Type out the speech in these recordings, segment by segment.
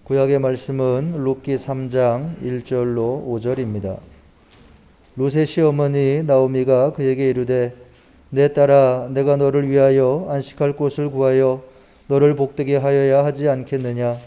구약의 말씀은 룻기 3장 1절로 5절입니다. 룻의 시어머니 나오미가 그에게 이르되 내 딸아 내가 너를 위하여 안식할 곳을 구하여 너를 복되게 하여야 하지 않겠느냐.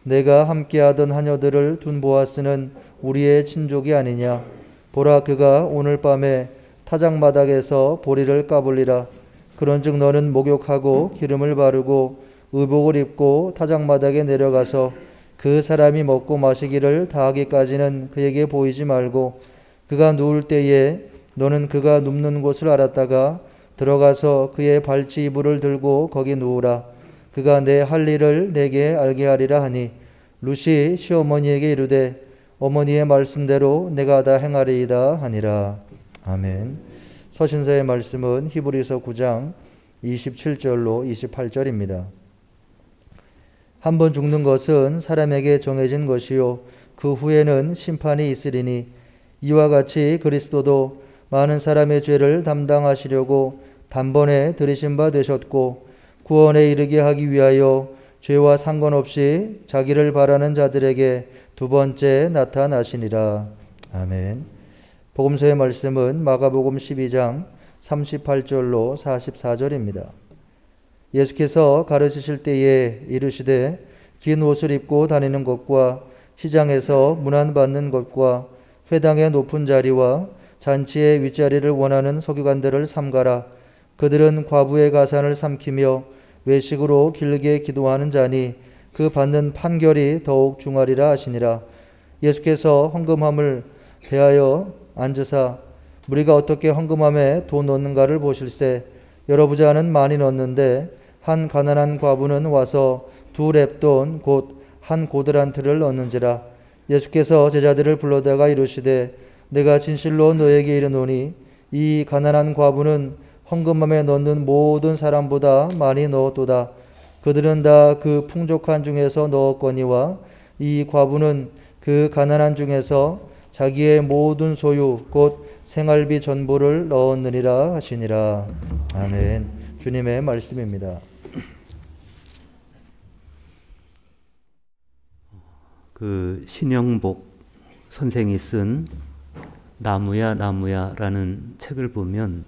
내가 함께하던 하녀들을 둔 보아스는 우리의 친족이 아니냐. 보라 그가 오늘 밤에 타작마당에서 보리를 까불리라. 그런즉 너는 목욕하고 기름을 바르고 의복을 입고 타작마당에 내려가서 그 사람이 먹고 마시기를 다하기까지는 그에게 보이지 말고 그가 누울 때에 너는 그가 눕는 곳을 알았다가 들어가서 그의 발치 이불을 들고 거기 누우라. 그가 내 할 일을 내게 알게 하리라 하니 룻이 시어머니에게 이르되 어머니의 말씀대로 내가 다 행하리이다 하니라. 아멘. 서신서의 말씀은 히브리서 9장 27절로 28절입니다. 한 번 죽는 것은 사람에게 정해진 것이요 그 후에는 심판이 있으리니 이와 같이 그리스도도 많은 사람의 죄를 담당하시려고 단번에 들이신 바 되셨고 구원에 이르게 하기 위하여 죄와 상관없이 자기를 바라는 자들에게 두 번째 나타나시니라. 아멘. 복음서의 말씀은 마가복음 12장 38절로 44절입니다. 예수께서 가르치실 때에 이르시되 긴 옷을 입고 다니는 것과 시장에서 문안받는 것과 회당의 높은 자리와 잔치의 윗자리를 원하는 서기관들을 삼가라. 그들은 과부의 가산을 삼키며 외식으로 길게 기도하는 자니 그 받는 판결이 더욱 중하리라 하시니라. 예수께서 헌금함을 대하여 앉으사 무리가 어떻게 헌금함에 돈 넣는가를 보실세 여러 부자는 많이 넣었는데 한 가난한 과부는 와서 두 렙돈 곧 한 고드란트를 넣는지라. 예수께서 제자들을 불러다가 이르시되 내가 진실로 너에게 이르노니 이 가난한 과부는 헌금함에 넣는 모든 사람보다 많이 넣었도다. 그들은 다 그 풍족한 중에서 넣었거니와 이 과부는 그 가난한 중에서 자기의 모든 소유 곧 생활비 전부를 넣었느니라 하시니라. 아멘. 주님의 말씀입니다. 신영복 선생이 쓴 나무야 나무야라는 책을 보면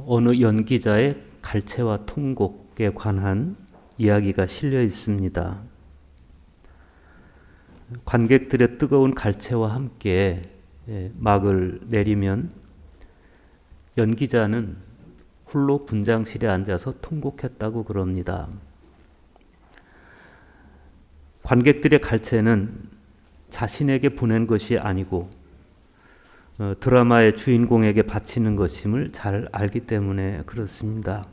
어느 연기자의 갈채와 통곡에 관한 이야기가 실려 있습니다. 관객들의 뜨거운 갈채와 함께 막을 내리면 연기자는 홀로 분장실에 앉아서 통곡했다고 그럽니다. 관객들의 갈채는 자신에게 보낸 것이 아니고 드라마의 주인공에게 바치는 것임을 잘 알기 때문에 그렇습니다.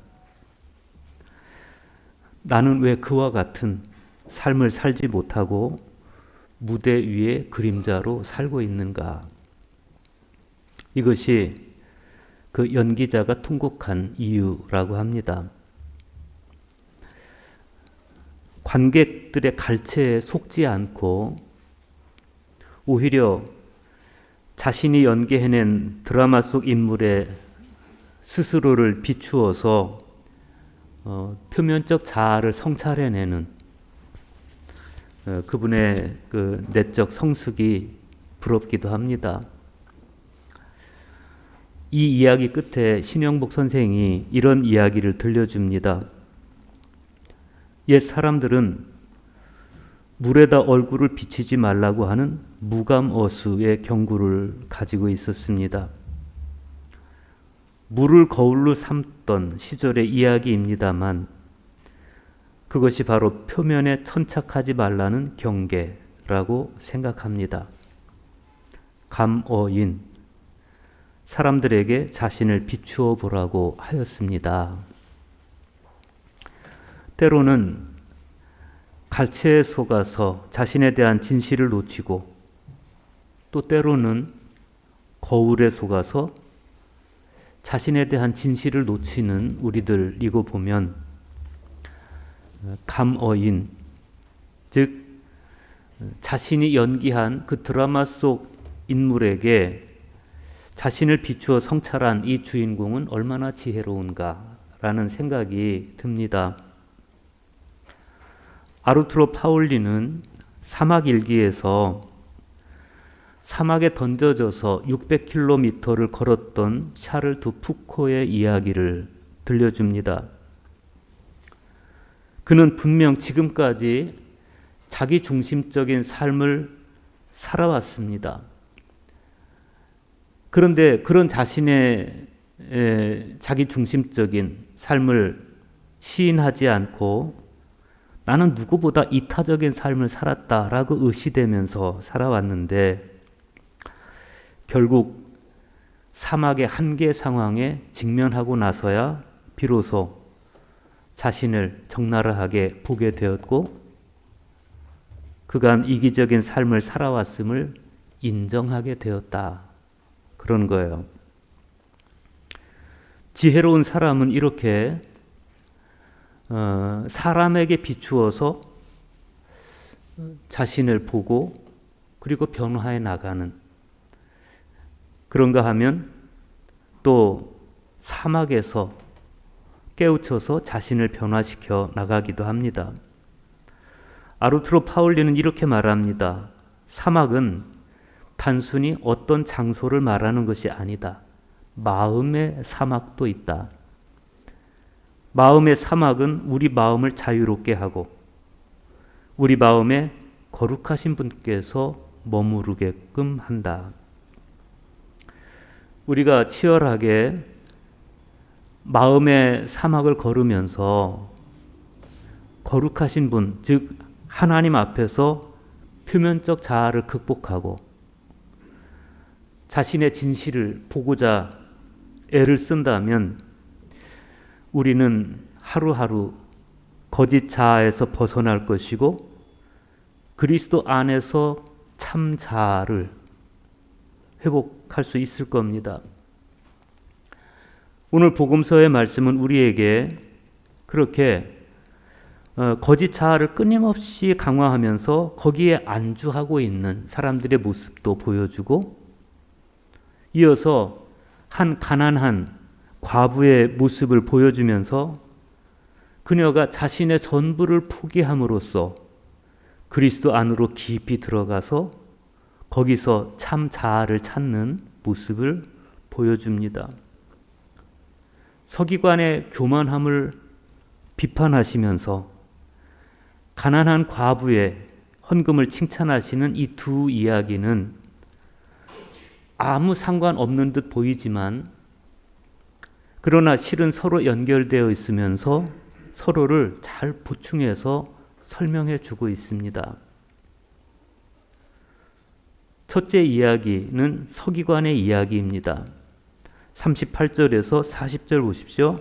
나는 왜 그와 같은 삶을 살지 못하고 무대 위의 그림자로 살고 있는가? 이것이 그 연기자가 통곡한 이유라고 합니다. 관객들의 갈채에 속지 않고 오히려 자신이 연기해낸 드라마 속 인물에 스스로를 비추어서 표면적 자아를 성찰해내는 그분의 그 내적 성숙이 부럽기도 합니다. 이 이야기 끝에 신영복 선생이 이런 이야기를 들려줍니다. 옛 사람들은 물에다 얼굴을 비치지 말라고 하는 무감어수의 경구를 가지고 있었습니다. 물을 거울로 삼던 시절의 이야기입니다만 그것이 바로 표면에 천착하지 말라는 경계라고 생각합니다. 감어인, 사람들에게 자신을 비추어 보라고 하였습니다. 때로는 갈채에 속아서 자신에 대한 진실을 놓치고 또 때로는 거울에 속아서 자신에 대한 진실을 놓치는 우리들이고 보면 감어인, 즉 자신이 연기한 그 드라마 속 인물에게 자신을 비추어 성찰한 이 주인공은 얼마나 지혜로운가라는 생각이 듭니다. 아르투로 파울리는 사막 일기에서 사막에 던져져서 600km를 걸었던 샤를 두 푸코의 이야기를 들려줍니다. 그는 분명 지금까지 자기 중심적인 삶을 살아왔습니다. 그런데 그런 자신의 자기 중심적인 삶을 시인하지 않고 나는 누구보다 이타적인 삶을 살았다라고 의시되면서 살아왔는데 결국 사막의 한계 상황에 직면하고 나서야 비로소 자신을 적나라하게 보게 되었고 그간 이기적인 삶을 살아왔음을 인정하게 되었다. 그런 거예요. 지혜로운 사람은 이렇게 사람에게 비추어서 자신을 보고 그리고 변화해 나가는, 그런가 하면 또 사막에서 깨우쳐서 자신을 변화시켜 나가기도 합니다. 아르투로 파울리는 이렇게 말합니다. 사막은 단순히 어떤 장소를 말하는 것이 아니다. 마음의 사막도 있다. 마음의 사막은 우리 마음을 자유롭게 하고 우리 마음에 거룩하신 분께서 머무르게끔 한다. 우리가 치열하게 마음의 사막을 걸으면서 거룩하신 분, 즉 하나님 앞에서 표면적 자아를 극복하고 자신의 진실을 보고자 애를 쓴다면 우리는 하루하루 거짓 자아에서 벗어날 것이고 그리스도 안에서 참 자아를 회복할 수 있을 겁니다. 오늘 복음서의 말씀은 우리에게 그렇게 거짓 자아를 끊임없이 강화하면서 거기에 안주하고 있는 사람들의 모습도 보여주고 이어서 한 가난한 과부의 모습을 보여주면서 그녀가 자신의 전부를 포기함으로써 그리스도 안으로 깊이 들어가서 거기서 참 자아를 찾는 모습을 보여줍니다. 서기관의 교만함을 비판하시면서 가난한 과부의 헌금을 칭찬하시는 이 두 이야기는 아무 상관없는 듯 보이지만 그러나 실은 서로 연결되어 있으면서 서로를 잘 보충해서 설명해 주고 있습니다. 첫째 이야기는 서기관의 이야기입니다. 38절에서 40절 보십시오.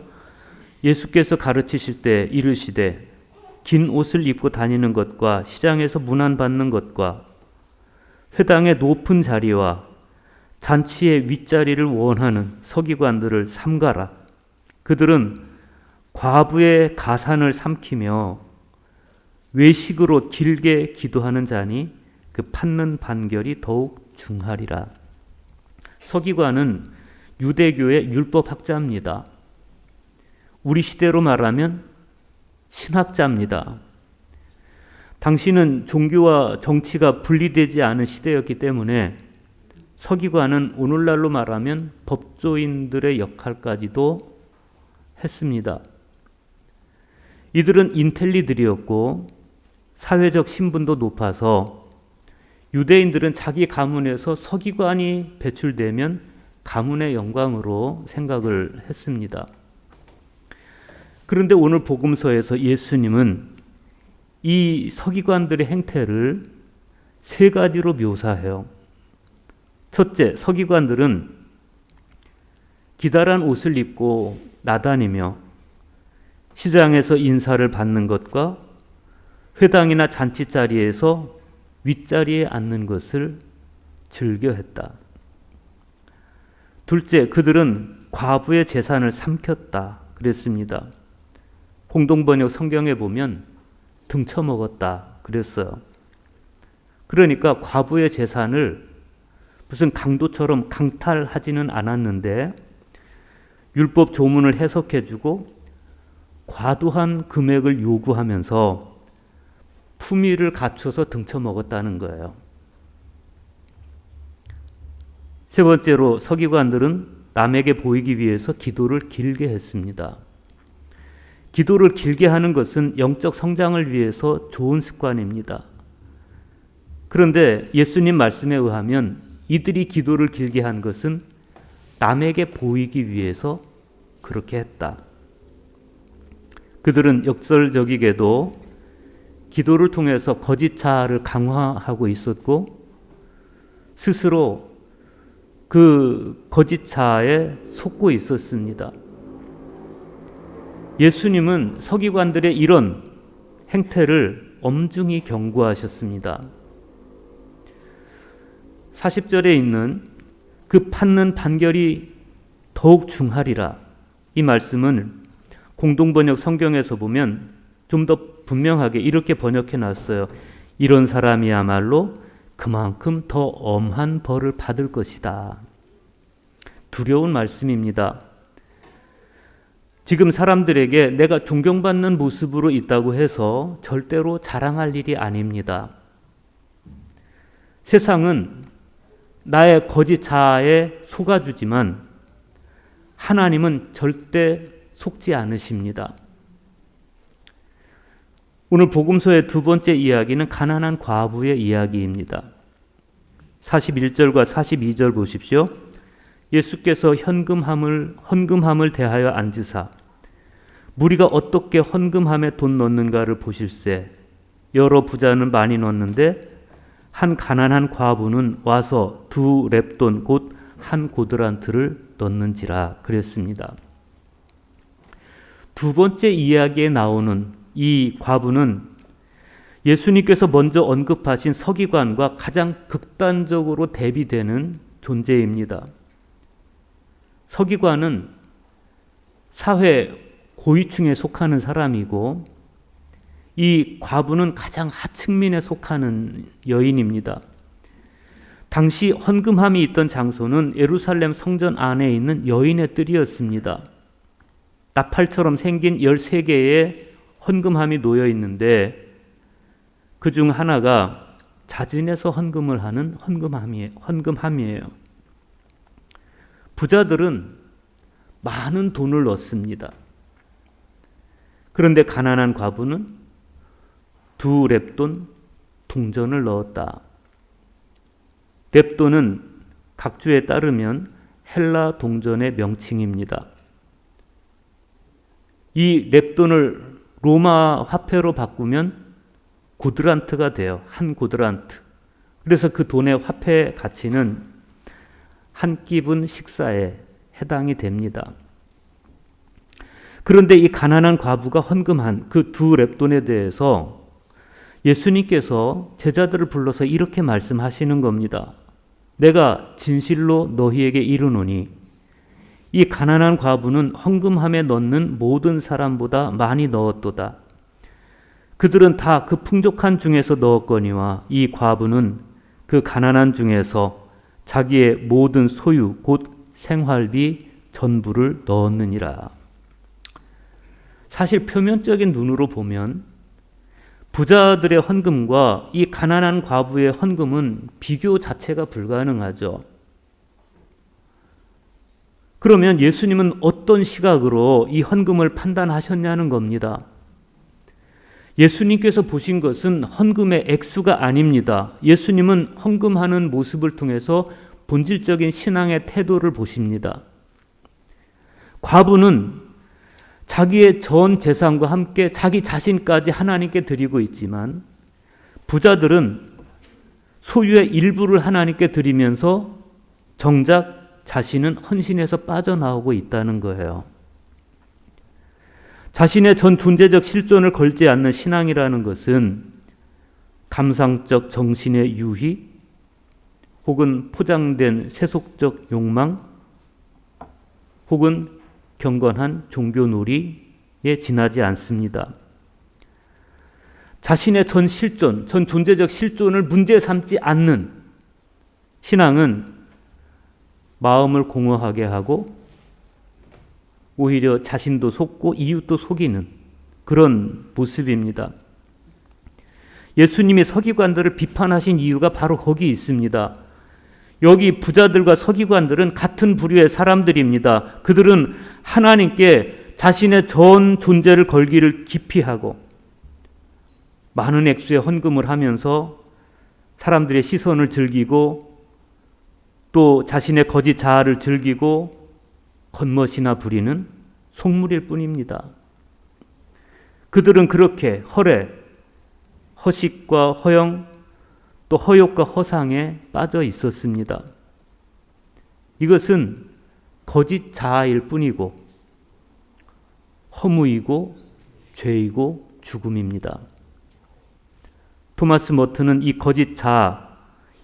예수께서 가르치실 때 이르시되 긴 옷을 입고 다니는 것과 시장에서 문안받는 것과 회당의 높은 자리와 잔치의 윗자리를 원하는 서기관들을 삼가라. 그들은 과부의 가산을 삼키며 외식으로 길게 기도하는 자니 그 받는 판결이 더욱 중하리라. 서기관은 유대교의 율법학자입니다. 우리 시대로 말하면 신학자입니다. 당시는 종교와 정치가 분리되지 않은 시대였기 때문에 서기관은 오늘날로 말하면 법조인들의 역할까지도 했습니다. 이들은 인텔리들이었고 사회적 신분도 높아서 유대인들은 자기 가문에서 서기관이 배출되면 가문의 영광으로 생각을 했습니다. 그런데 오늘 복음서에서 예수님은 이 서기관들의 행태를 세 가지로 묘사해요. 첫째, 서기관들은 기다란 옷을 입고 나다니며 시장에서 인사를 받는 것과 회당이나 잔치자리에서 윗자리에 앉는 것을 즐겨했다. 둘째, 그들은 과부의 재산을 삼켰다 그랬습니다. 공동번역 성경에 보면 등쳐먹었다 그랬어요. 그러니까 과부의 재산을 무슨 강도처럼 강탈하지는 않았는데 율법 조문을 해석해주고 과도한 금액을 요구하면서 품위를 갖춰서 등쳐먹었다는 거예요. 세 번째로 서기관들은 남에게 보이기 위해서 기도를 길게 했습니다. 기도를 길게 하는 것은 영적 성장을 위해서 좋은 습관입니다. 그런데 예수님 말씀에 의하면 이들이 기도를 길게 한 것은 남에게 보이기 위해서 그렇게 했다. 그들은 역설적이게도 기도를 통해서 거짓 자아를 강화하고 있었고 스스로 그 거짓 자아에 속고 있었습니다. 예수님은 서기관들의 이런 행태를 엄중히 경고하셨습니다. 40절에 있는 그 받는 판결이 더욱 중하리라, 이 말씀은 공동번역 성경에서 보면 좀 더 분명하게 이렇게 번역해 놨어요. 이런 사람이야말로 그만큼 더 엄한 벌을 받을 것이다. 두려운 말씀입니다. 지금 사람들에게 내가 존경받는 모습으로 있다고 해서 절대로 자랑할 일이 아닙니다. 세상은 나의 거짓 자아에 속아주지만 하나님은 절대 속지 않으십니다. 오늘 복음서의 두 번째 이야기는 가난한 과부의 이야기입니다. 41절과 42절 보십시오. 예수께서 헌금함을 대하여 앉으사 무리가 어떻게 헌금함에 돈 넣는가를 보실세. 여러 부자는 많이 넣었는데 한 가난한 과부는 와서 2렙돈 곧 한 고드란트를 넣는지라 그랬습니다. 두 번째 이야기에 나오는 이 과부는 예수님께서 먼저 언급하신 서기관과 가장 극단적으로 대비되는 존재입니다. 서기관은 사회 고위층에 속하는 사람이고 이 과부는 가장 하층민에 속하는 여인입니다. 당시 헌금함이 있던 장소는 예루살렘 성전 안에 있는 여인의 뜰이었습니다. 나팔처럼 생긴 13개의 헌금함이 놓여 있는데 그 중 하나가 자진해서 헌금을 하는 헌금함이에요. 부자들은 많은 돈을 넣습니다. 그런데 가난한 과부는 2렙돈 동전을 넣었다. 렙돈은 각주에 따르면 헬라 동전의 명칭입니다. 이 렙돈을 로마 화폐로 바꾸면 고드란트가 돼요. 한 고드란트. 그래서 그 돈의 화폐 가치는 한 끼분 식사에 해당이 됩니다. 그런데 이 가난한 과부가 헌금한 그 2렙돈에 대해서 예수님께서 제자들을 불러서 이렇게 말씀하시는 겁니다. 내가 진실로 너희에게 이르노니 이 가난한 과부는 헌금함에 넣는 모든 사람보다 많이 넣었도다. 그들은 다 그 풍족한 중에서 넣었거니와 이 과부는 그 가난한 중에서 자기의 모든 소유 곧 생활비 전부를 넣었느니라. 사실 표면적인 눈으로 보면 부자들의 헌금과 이 가난한 과부의 헌금은 비교 자체가 불가능하죠. 그러면 예수님은 어떤 시각으로 이 헌금을 판단하셨냐는 겁니다. 예수님께서 보신 것은 헌금의 액수가 아닙니다. 예수님은 헌금하는 모습을 통해서 본질적인 신앙의 태도를 보십니다. 과부는 자기의 전 재산과 함께 자기 자신까지 하나님께 드리고 있지만 부자들은 소유의 일부를 하나님께 드리면서 정작 자신은 헌신에서 빠져나오고 있다는 거예요. 자신의 전 존재적 실존을 걸지 않는 신앙이라는 것은 감상적 정신의 유희 혹은 포장된 세속적 욕망 혹은 경건한 종교놀이에 지나지 않습니다. 자신의 전 존재적 실존을 문제 삼지 않는 신앙은 마음을 공허하게 하고 오히려 자신도 속고 이웃도 속이는 그런 모습입니다. 예수님이 서기관들을 비판하신 이유가 바로 거기 있습니다. 여기 부자들과 서기관들은 같은 부류의 사람들입니다. 그들은 하나님께 자신의 전 존재를 걸기를 기피하고 많은 액수의 헌금을 하면서 사람들의 시선을 즐기고 또 자신의 거짓 자아를 즐기고 겉멋이나 부리는 속물일 뿐입니다. 그들은 그렇게 허례, 허식과 허영, 또 허욕과 허상에 빠져 있었습니다. 이것은 거짓 자아일 뿐이고 허무이고 죄이고 죽음입니다. 토마스 머튼은 이 거짓 자아,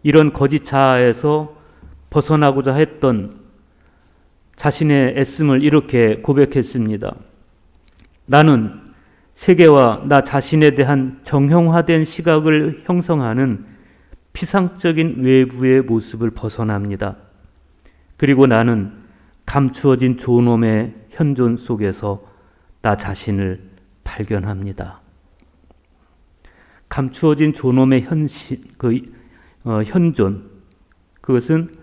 이런 거짓 자아에서 벗어나고자 했던 자신의 애씀을 이렇게 고백했습니다. 나는 세계와 나 자신에 대한 정형화된 시각을 형성하는 피상적인 외부의 모습을 벗어납니다. 그리고 나는 감추어진 존엄의 현존 속에서 나 자신을 발견합니다. 감추어진 존엄의 현존, 그것은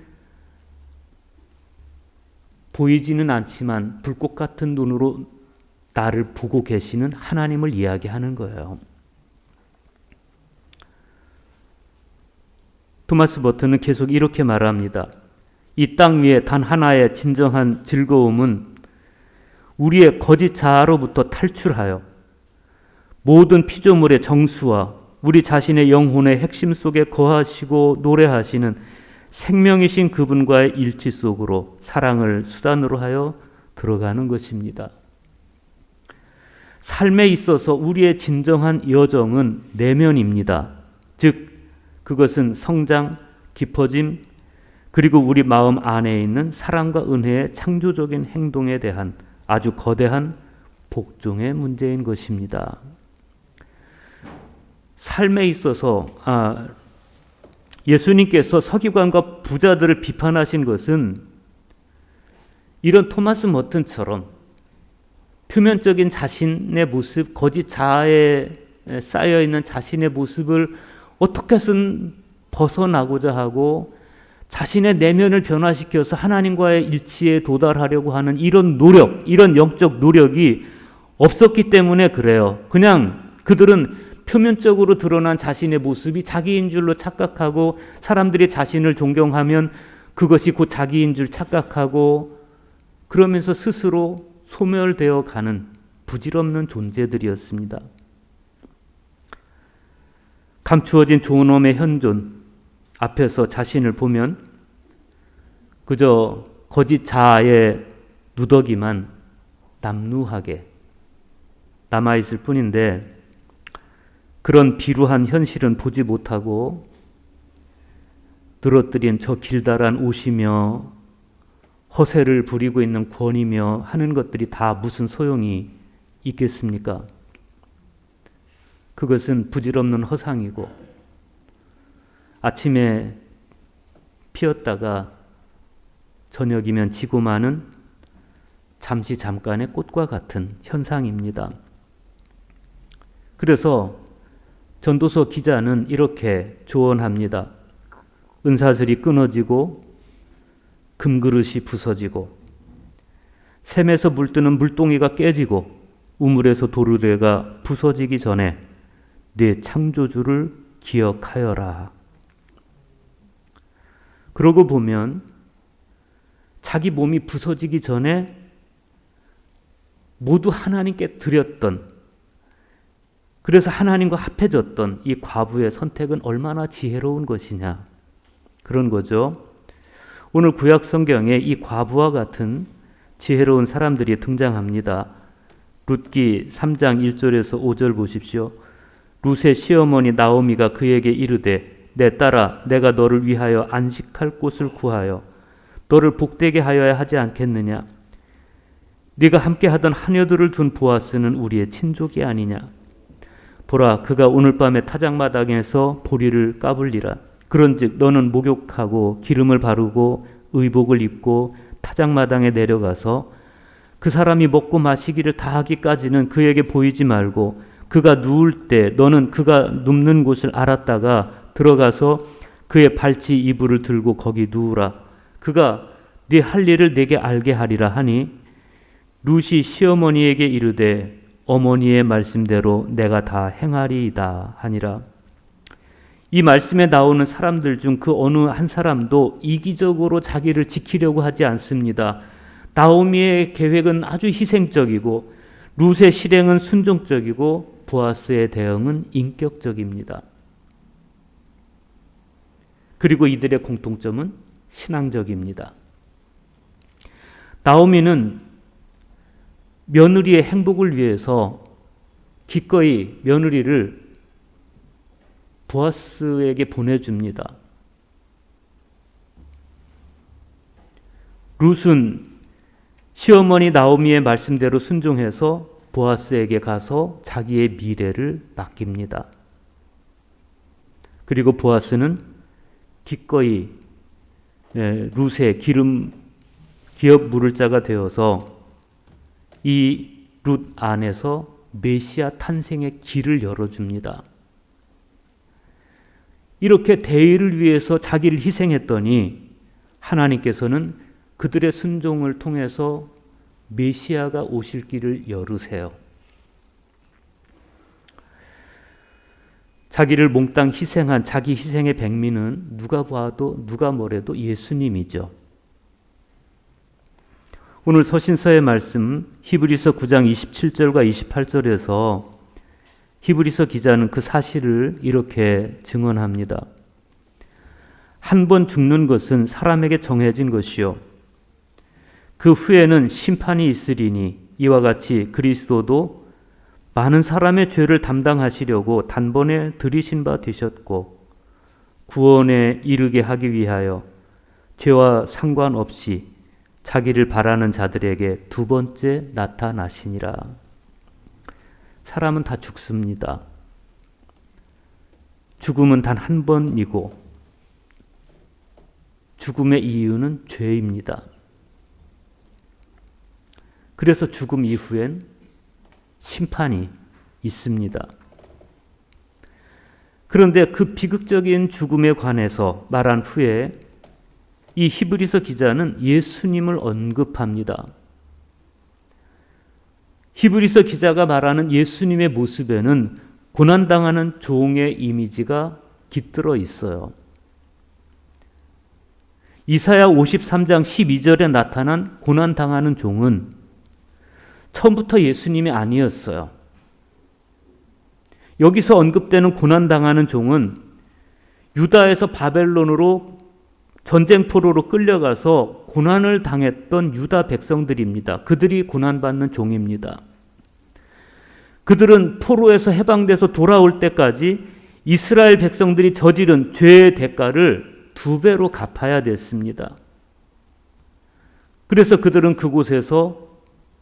보이지는 않지만 불꽃 같은 눈으로 나를 보고 계시는 하나님을 이야기하는 거예요. 토마스 머튼은 계속 이렇게 말합니다. 이 땅 위에 단 하나의 진정한 즐거움은 우리의 거짓 자아로부터 탈출하여 모든 피조물의 정수와 우리 자신의 영혼의 핵심 속에 거하시고 노래하시는 생명이신 그분과의 일치 속으로 사랑을 수단으로 하여 들어가는 것입니다. 삶에 있어서 우리의 진정한 여정은 내면입니다. 즉 그것은 성장, 깊어짐, 그리고 우리 마음 안에 있는 사랑과 은혜의 창조적인 행동에 대한 아주 거대한 복종의 문제인 것입니다. 삶에 있어서 예수님께서 서기관과 부자들을 비판하신 것은 이런 토마스 머튼처럼 표면적인 자신의 모습, 거짓 자아에 쌓여있는 자신의 모습을 어떻게 해서든 벗어나고자 하고 자신의 내면을 변화시켜서 하나님과의 일치에 도달하려고 하는 이런 노력, 이런 영적 노력이 없었기 때문에 그래요. 그냥 그들은 표면적으로 드러난 자신의 모습이 자기인 줄로 착각하고 사람들이 자신을 존경하면 그것이 곧 자기인 줄 착각하고 그러면서 스스로 소멸되어 가는 부질없는 존재들이었습니다. 감추어진 존엄의 현존 앞에서 자신을 보면 그저 거짓 자아의 누더기만 남루하게 남아있을 뿐인데 그런 비루한 현실은 보지 못하고 늘어뜨린 저 길다란 옷이며 허세를 부리고 있는 권이며 하는 것들이 다 무슨 소용이 있겠습니까? 그것은 부질없는 허상이고 아침에 피었다가 저녁이면 지고 마는 잠시 잠깐의 꽃과 같은 현상입니다. 그래서 전도서 기자는 이렇게 조언합니다. 은사슬이 끊어지고 금그릇이 부서지고 샘에서 물뜨는 물동이가 깨지고 우물에서 도르래가 부서지기 전에 네 창조주를 기억하여라. 그러고 보면 자기 몸이 부서지기 전에 모두 하나님께 드렸던, 그래서 하나님과 합해졌던 이 과부의 선택은 얼마나 지혜로운 것이냐, 그런 거죠. 오늘 구약 성경에 이 과부와 같은 지혜로운 사람들이 등장합니다. 룻기 3장 1절에서 5절 보십시오. 룻의 시어머니 나오미가 그에게 이르되 내 딸아 내가 너를 위하여 안식할 곳을 구하여 너를 복되게 하여야 하지 않겠느냐. 네가 함께하던 하녀들을 둔 보아스는 우리의 친족이 아니냐. 보라 그가 오늘 밤에 타작마당에서 보리를 까불리라. 그런즉 너는 목욕하고 기름을 바르고 의복을 입고 타작마당에 내려가서 그 사람이 먹고 마시기를 다 하기까지는 그에게 보이지 말고 그가 누울 때 너는 그가 눕는 곳을 알았다가 들어가서 그의 발치 이불을 들고 거기 누우라. 그가 네 할 일을 내게 알게 하리라 하니 룻이 시어머니에게 이르되 어머니의 말씀대로 내가 다 행하리이다 하니라. 이 말씀에 나오는 사람들 중 그 어느 한 사람도 이기적으로 자기를 지키려고 하지 않습니다. 나오미의 계획은 아주 희생적이고 룻의 실행은 순종적이고 보아스의 대응은 인격적입니다. 그리고 이들의 공통점은 신앙적입니다. 나오미는 며느리의 행복을 위해서 기꺼이 며느리를 보아스에게 보내줍니다. 룻은 시어머니 나오미의 말씀대로 순종해서 보아스에게 가서 자기의 미래를 맡깁니다. 그리고 보아스는 기꺼이 룻의 기업 물을 자가 되어서 이 룻 안에서 메시아 탄생의 길을 열어줍니다. 이렇게 대의를 위해서 자기를 희생했더니 하나님께서는 그들의 순종을 통해서 메시아가 오실 길을 열으세요. 자기를 몽땅 희생한 자기 희생의 백미는 누가 봐도 누가 뭐래도 예수님이죠. 오늘 서신서의 말씀 히브리서 9장 27절과 28절에서 히브리서 기자는 그 사실을 이렇게 증언합니다. 한 번 죽는 것은 사람에게 정해진 것이요 그 후에는 심판이 있으리니 이와 같이 그리스도도 많은 사람의 죄를 담당하시려고 단번에 들이신 바 되셨고 구원에 이르게 하기 위하여 죄와 상관없이 자기를 바라는 자들에게 두 번째 나타나시니라. 사람은 다 죽습니다. 죽음은 단 한 번이고 죽음의 이유는 죄입니다. 그래서 죽음 이후엔 심판이 있습니다. 그런데 그 비극적인 죽음에 관해서 말한 후에 이 히브리서 기자는 예수님을 언급합니다. 히브리서 기자가 말하는 예수님의 모습에는 고난당하는 종의 이미지가 깃들어 있어요. 이사야 53장 12절에 나타난 고난당하는 종은 처음부터 예수님이 아니었어요. 여기서 언급되는 고난당하는 종은 유다에서 바벨론으로 전쟁포로로 끌려가서 고난을 당했던 유다 백성들입니다. 그들이 고난받는 종입니다. 그들은 포로에서 해방돼서 돌아올 때까지 이스라엘 백성들이 저지른 죄의 대가를 2배로 갚아야 됐습니다. 그래서 그들은 그곳에서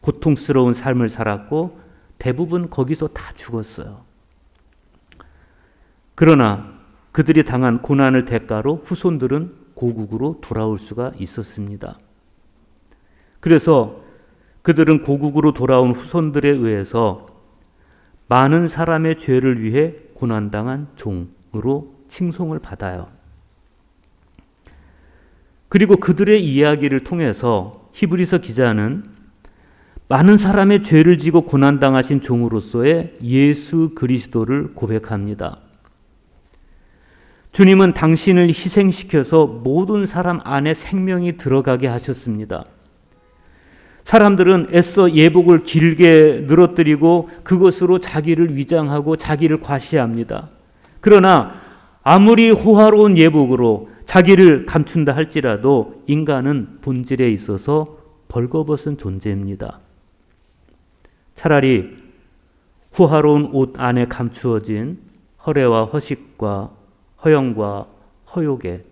고통스러운 삶을 살았고 대부분 거기서 다 죽었어요. 그러나 그들이 당한 고난을 대가로 후손들은 고국으로 돌아올 수가 있었습니다. 그래서 그들은 고국으로 돌아온 후손들에 의해서 많은 사람의 죄를 위해 고난당한 종으로 칭송을 받아요. 그리고 그들의 이야기를 통해서 히브리서 기자는 많은 사람의 죄를 지고 고난당하신 종으로서의 예수 그리스도를 고백합니다. 주님은 당신을 희생시켜서 모든 사람 안에 생명이 들어가게 하셨습니다. 사람들은 애써 예복을 길게 늘어뜨리고 그것으로 자기를 위장하고 자기를 과시합니다. 그러나 아무리 호화로운 예복으로 자기를 감춘다 할지라도 인간은 본질에 있어서 벌거벗은 존재입니다. 차라리 호화로운 옷 안에 감추어진 허례와 허식과 허영과 허욕에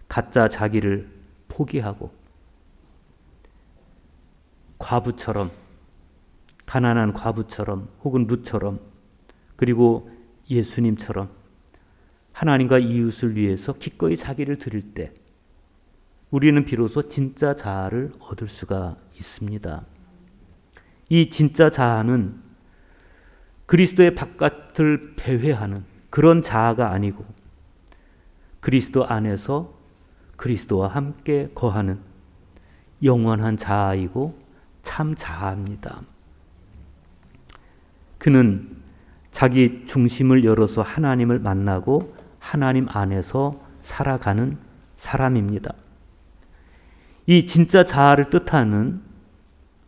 가짜 자기를 포기하고 과부처럼, 가난한 과부처럼 혹은 룻처럼 그리고 예수님처럼 하나님과 이웃을 위해서 기꺼이 자기를 드릴 때 우리는 비로소 진짜 자아를 얻을 수가 있습니다. 이 진짜 자아는 그리스도의 바깥을 배회하는 그런 자아가 아니고 그리스도 안에서 그리스도와 함께 거하는 영원한 자아이고 참 자아입니다. 그는 자기 중심을 열어서 하나님을 만나고 하나님 안에서 살아가는 사람입니다. 이 진짜 자아를 뜻하는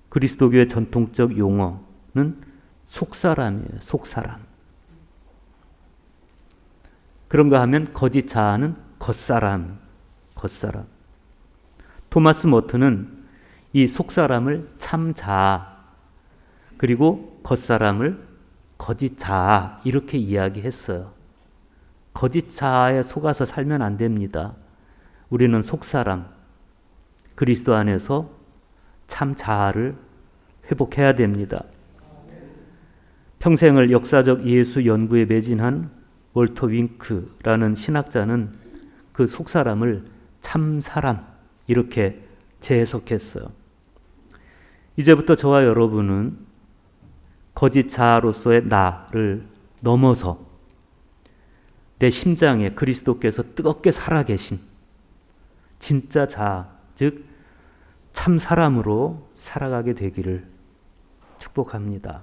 그리스도교의 전통적 용어는 속사람이에요. 속사람. 그런가 하면 거짓 자아는 겉사람. 겉사람. 토마스 머튼은 이 속사람을 참 자아 그리고 겉사람을 거짓 자아 이렇게 이야기했어요. 거짓 자아에 속아서 살면 안 됩니다. 우리는 속사람, 그리스도 안에서 참 자아를 회복해야 됩니다. 평생을 역사적 예수 연구에 매진한 월터 윙크라는 신학자는 그 속사람을 참 사람 이렇게 재해석했어요. 이제부터 저와 여러분은 거짓 자아로서의 나를 넘어서 내 심장에 그리스도께서 뜨겁게 살아계신 진짜 자아, 즉 참 사람으로 살아가게 되기를 축복합니다.